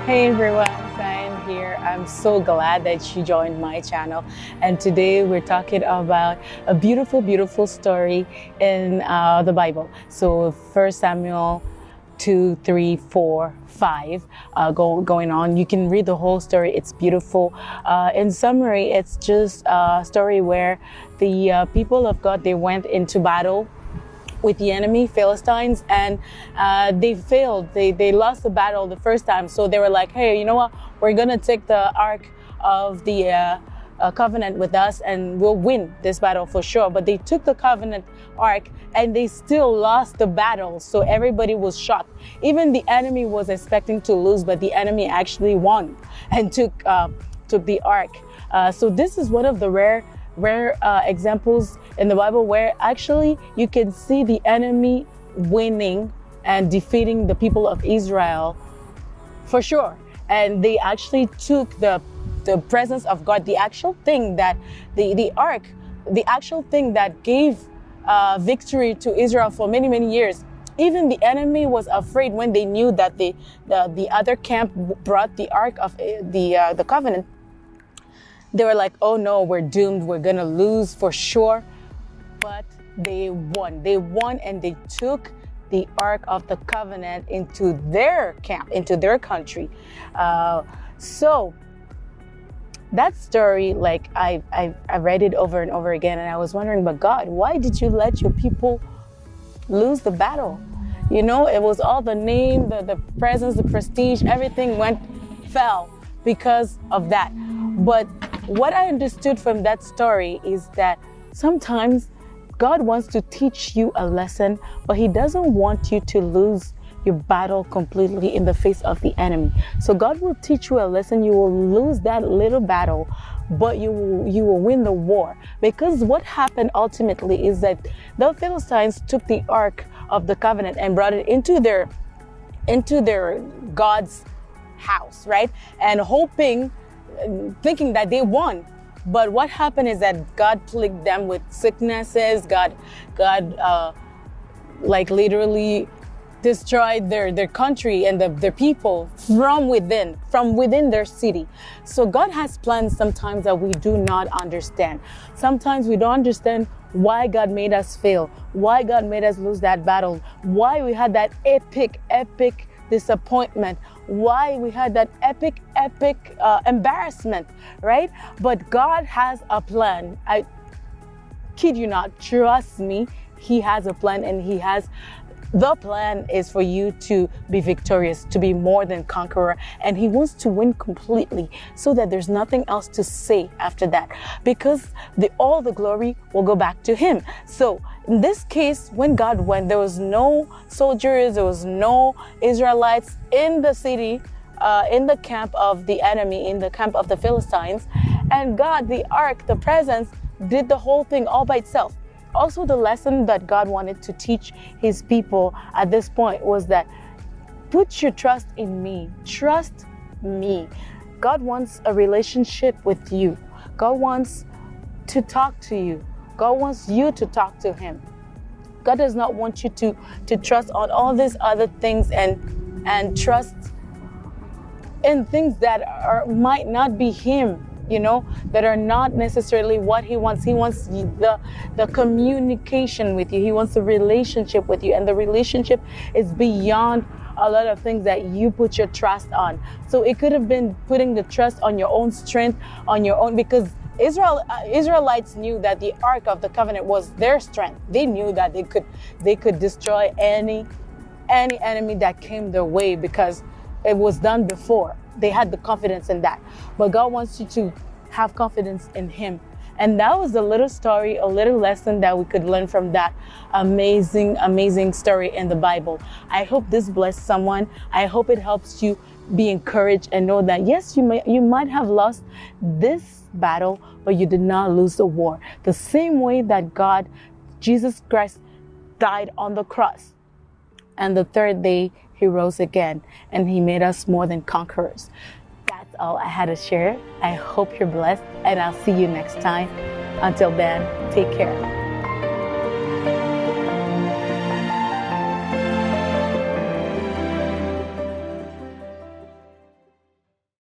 Hey everyone, Diane here. I'm so glad that you joined my channel. And today we're talking about a beautiful, beautiful story in the Bible. So 1 Samuel 2, 3, 4, 5 going on. You can read the whole story. It's beautiful. In summary, it's just a story where the people of God, they went into battle with the enemy, Philistines, and they failed. They lost the battle the first time. So they were like, hey, you know what? We're going to take the Ark of the covenant with us and we'll win this battle for sure. But they took the covenant Ark and they still lost the battle. So everybody was shocked. Even the enemy was expecting to lose, but the enemy actually won and took the Ark. So this is one of the rare examples in the Bible where actually you can see the enemy winning and defeating the people of Israel for sure. And they actually took the presence of God, the actual thing that the ark, the actual thing that gave victory to Israel for many, many years. Even the enemy was afraid when they knew that the other camp brought the ark of the covenant. They were like, oh no, we're doomed. We're going to lose for sure. But they won. They won and they took the Ark of the Covenant into their camp, into their country. So that story, like I read it over and over again, and I was wondering, but God, why did you let your people lose the battle? You know, it was all the name, the presence, the prestige, everything fell because of that. But what I understood from that story is that sometimes God wants to teach you a lesson, but He doesn't want you to lose your battle completely in the face of the enemy. So God will teach you a lesson. You will lose that little battle, but you will win the war. Because what happened ultimately is that the Philistines took the Ark of the Covenant and brought it into their God's house, right? And thinking that they won. But what happened is that God plagued them with sicknesses. God like literally destroyed their country and their people from within their city. So God has plans sometimes that we do not understand. Sometimes we don't understand why God made us fail, why God made us lose that battle, why we had that epic disappointment, why we had that epic embarrassment, right? But God has a plan. I kid you not, trust me, He has a plan, and the plan is for you to be victorious, to be more than conqueror, and He wants to win completely so that there's nothing else to say after that, because all the glory will go back to Him. So in this case, when God went, there was no soldiers, there was no Israelites in the city, in the camp of the enemy, in the camp of the Philistines, and God, the ark, the presence, did the whole thing all by itself. Also, the lesson that God wanted to teach His people at this point was that put your trust in me. Trust me. God wants a relationship with you. God wants to talk to you. God wants you to talk to Him. God does not want you to trust on all these other things and trust in things that might not be Him. You know, that are not necessarily what He wants. He wants the communication with you. He wants the relationship with you. And the relationship is beyond a lot of things that you put your trust on. So it could have been putting the trust on your own strength, on your own, because Israelites knew that the Ark of the Covenant was their strength. They knew that they could destroy any enemy that came their way because it was done before. They had the confidence in that. But God wants you to have confidence in Him. And that was a little story, a little lesson that we could learn from that amazing story in the Bible. I hope this blessed someone. I hope it helps you be encouraged and know that, yes, you might have lost this battle, but you did not lose the war. The same way that Jesus Christ, died on the cross. And the third day, He rose again, and He made us more than conquerors. That's all I had to share. I hope you're blessed, and I'll see you next time. Until then, take care.